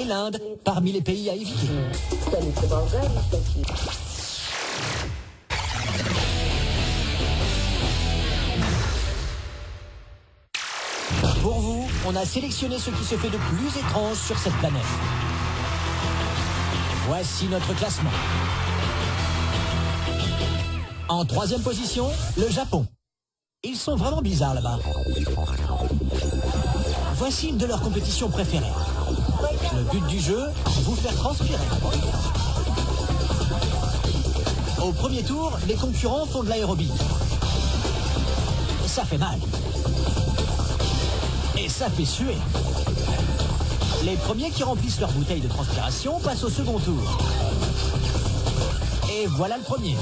et l'Inde parmi les pays à éviter. Pour vous, on a sélectionné ce qui se fait de plus étrange sur cette planète. Voici notre classement. En 3e position, le Japon. Ils sont vraiment bizarres là-bas. Voici une de leurs compétitions préférées. Le but du jeu, vous faire transpirer. Au premier tour, les concurrents font de l'aérobie. Ça fait mal. Et ça fait suer. Les premiers qui remplissent leur bouteille de transpiration passent au second tour. Et voilà le premier.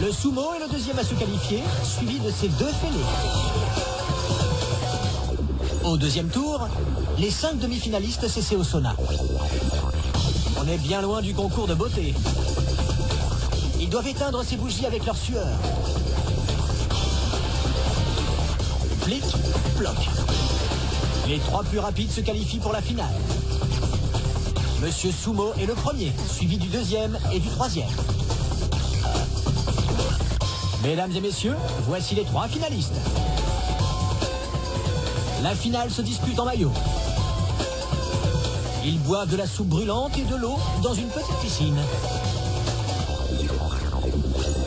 Le sumo est le deuxième à se qualifier, suivi de ses 2 fêlés. Au deuxième tour, les 5 demi-finalistes s'essaient au sauna. On est bien loin du concours de beauté. Ils doivent éteindre ces bougies avec leur sueur. Plic, ploc. Les 3 plus rapides se qualifient pour la finale. Monsieur Sumo est le premier, suivi du deuxième et du troisième. Mesdames et messieurs, voici les 3 finalistes. La finale se dispute en maillot. Ils boivent de la soupe brûlante et de l'eau dans une petite piscine.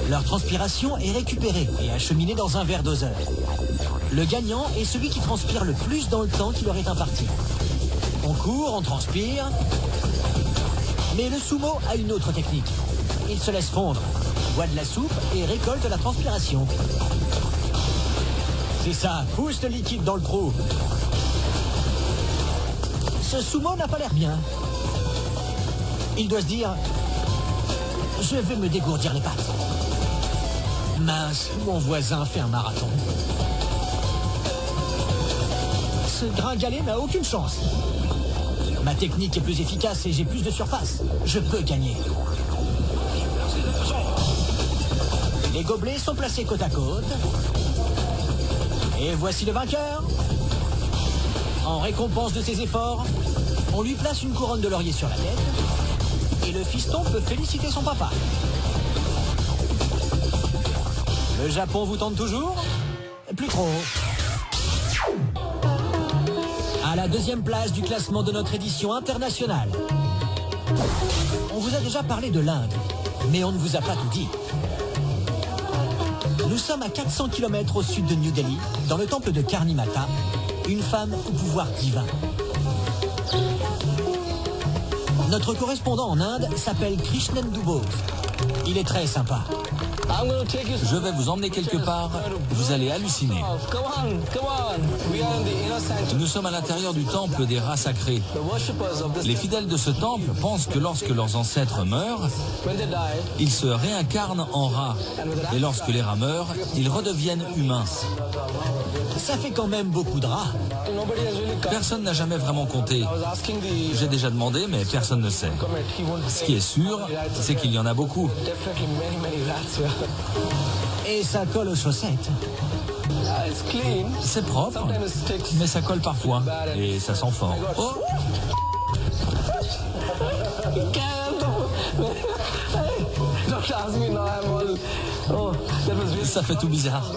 Leur transpiration est récupérée et acheminée dans un verre doseur. Le gagnant est celui qui transpire le plus dans le temps qui leur est imparti. On court, on transpire. Mais le sumo a une autre technique. Il se laisse fondre, boit de la soupe et récolte la transpiration. C'est ça, pousse le liquide dans le trou. Ce sumo n'a pas l'air bien. Il doit se dire, je vais me dégourdir les pattes. Mince, mon voisin fait un marathon. Ce gringalet n'a aucune chance. Ma technique est plus efficace et j'ai plus de surface. Je peux gagner. Les gobelets sont placés côte à côte. Et voici le vainqueur. En récompense de ses efforts, on lui place une couronne de laurier sur la tête. Et le fiston peut féliciter son papa. Le Japon vous tente toujours? Plus trop. À la 2e place du classement de notre édition internationale. On vous a déjà parlé de l'Inde, mais on ne vous a pas tout dit. Nous sommes à 400 km au sud de New Delhi, dans le temple de Karni Mata, une femme au pouvoir divin. Notre correspondant en Inde s'appelle Krishnendu Bose. Il est très sympa. Je vais vous emmener quelque part, vous allez halluciner. Nous sommes à l'intérieur du temple des rats sacrés. Les fidèles de ce temple pensent que lorsque leurs ancêtres meurent, ils se réincarnent en rats. Et lorsque les rats meurent, ils redeviennent humains. Ça fait quand même beaucoup de rats. Personne n'a jamais vraiment compté. J'ai déjà demandé, mais personne ne sait. Ce qui est sûr, c'est qu'il y en a beaucoup. Et ça colle aux chaussettes. C'est propre, mais ça colle parfois. Et ça sent fort. Oh! Ça fait tout bizarre.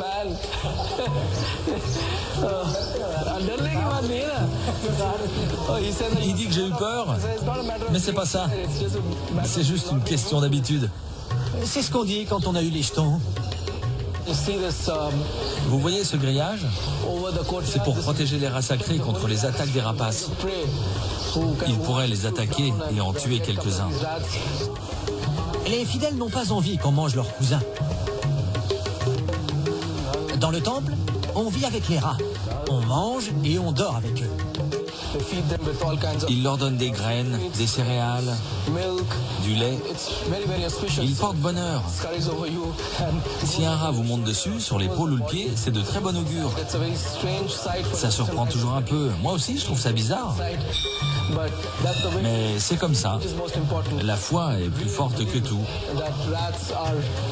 Il dit que j'ai eu peur, mais c'est pas ça. C'est juste une question d'habitude. C'est ce qu'on dit quand on a eu les jetons. Vous voyez ce grillage? C'est pour protéger les rats sacrés contre les attaques des rapaces. Ils pourraient les attaquer et en tuer quelques-uns. Les fidèles n'ont pas envie qu'on mange leurs cousins. Dans le temple, on vit avec les rats. On mange et on dort avec eux. Ils leur donnent des graines, des céréales, du lait. Ils portent bonheur. Si un rat vous monte dessus, sur l'épaule ou le pied, c'est de très bon augure. Ça surprend toujours un peu. Moi aussi, je trouve ça bizarre. Mais c'est comme ça. La foi est plus forte que tout.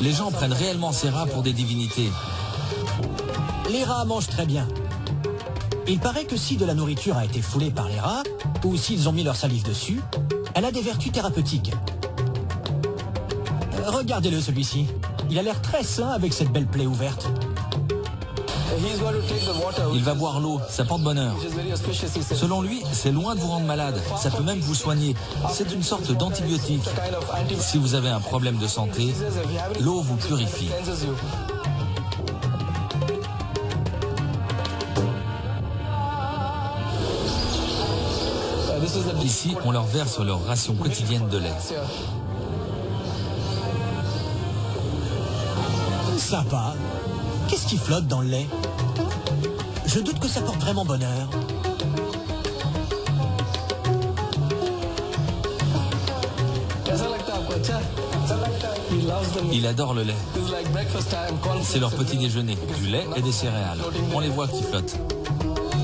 Les gens prennent réellement ces rats pour des divinités. Les rats mangent très bien. Il paraît que si de la nourriture a été foulée par les rats, ou s'ils ont mis leur salive dessus, elle a des vertus thérapeutiques. Regardez-le celui-ci. Il a l'air très sain avec cette belle plaie ouverte. Il va boire l'eau, ça porte bonheur. Selon lui, c'est loin de vous rendre malade, ça peut même vous soigner. C'est une sorte d'antibiotique. Si vous avez un problème de santé, l'eau vous purifie. Ici, on leur verse leur ration quotidienne de lait. Sympa. Qu'est-ce qui flotte dans le lait? Je doute que ça porte vraiment bonheur. Il adore le lait. C'est leur petit déjeuner, du lait et des céréales. On les voit qui flottent.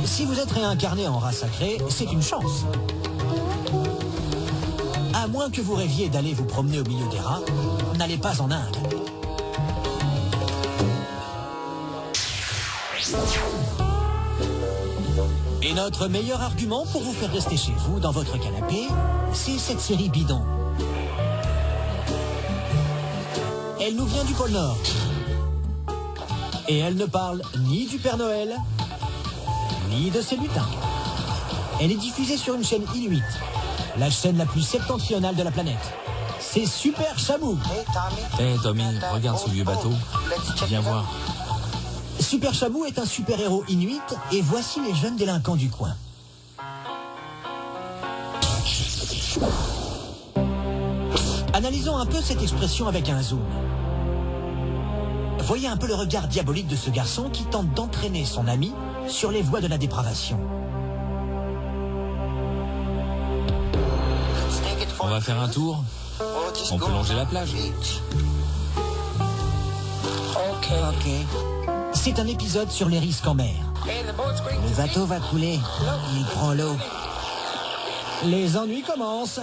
Si vous êtes réincarné en rat sacré, c'est une chance. À moins que vous rêviez d'aller vous promener au milieu des rats, n'allez pas en Inde. Et notre meilleur argument pour vous faire rester chez vous, dans votre canapé, c'est cette série bidon. Elle nous vient du pôle Nord. Et elle ne parle ni du Père Noël, ni de ses lutins. Elle est diffusée sur une chaîne inuite, la chaîne la plus septentrionale de la planète. C'est Super Shamu. Hey Tommy, regarde ce vieux bateau. Viens voir. Super Shamu est un super-héros inuit et voici les jeunes délinquants du coin. Analysons un peu cette expression avec un zoom. Voyez un peu le regard diabolique de ce garçon qui tente d'entraîner son ami sur les voies de la dépravation. On va faire un tour. On peut longer la plage. Ok. C'est un épisode sur les risques en mer. Le bateau va couler. Il prend l'eau. Les ennuis commencent.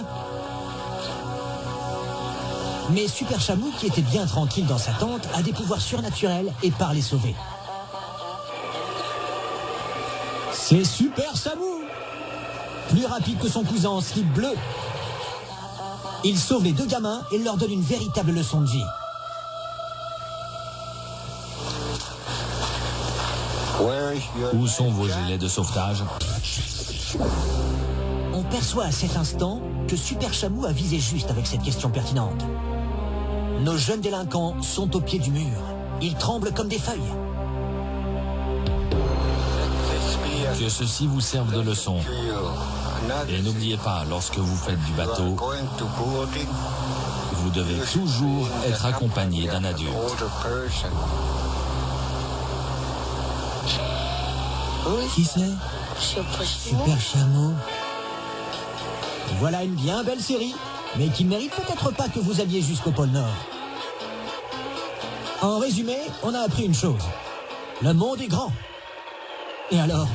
Mais Super Shamu, qui était bien tranquille dans sa tente, a des pouvoirs surnaturels et part les sauver. C'est Super Shamu, plus rapide que son cousin en slip bleu. Il sauve les deux gamins et leur donne une véritable leçon de vie. Où sont vos gilets de sauvetage? On perçoit à cet instant que Super Shamu a visé juste avec cette question pertinente. Nos jeunes délinquants sont au pied du mur. Ils tremblent comme des feuilles. Que ceci vous serve de leçon. Et n'oubliez pas, lorsque vous faites du bateau, vous devez toujours être accompagné d'un adulte. Qui c'est? Super Shamu. Voilà une bien belle série, mais qui ne mérite peut-être pas que vous alliez jusqu'au pôle Nord. En résumé, on a appris une chose. Le monde est grand. Et alors?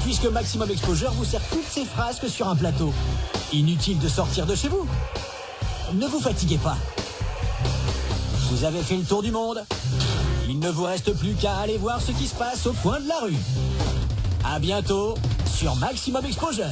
Puisque Maximum Exposure vous sert toutes ces phrases que sur un plateau. Inutile de sortir de chez vous. Ne vous fatiguez pas. Vous avez fait le tour du monde. Il ne vous reste plus qu'à aller voir ce qui se passe au coin de la rue. À bientôt sur Maximum Exposure.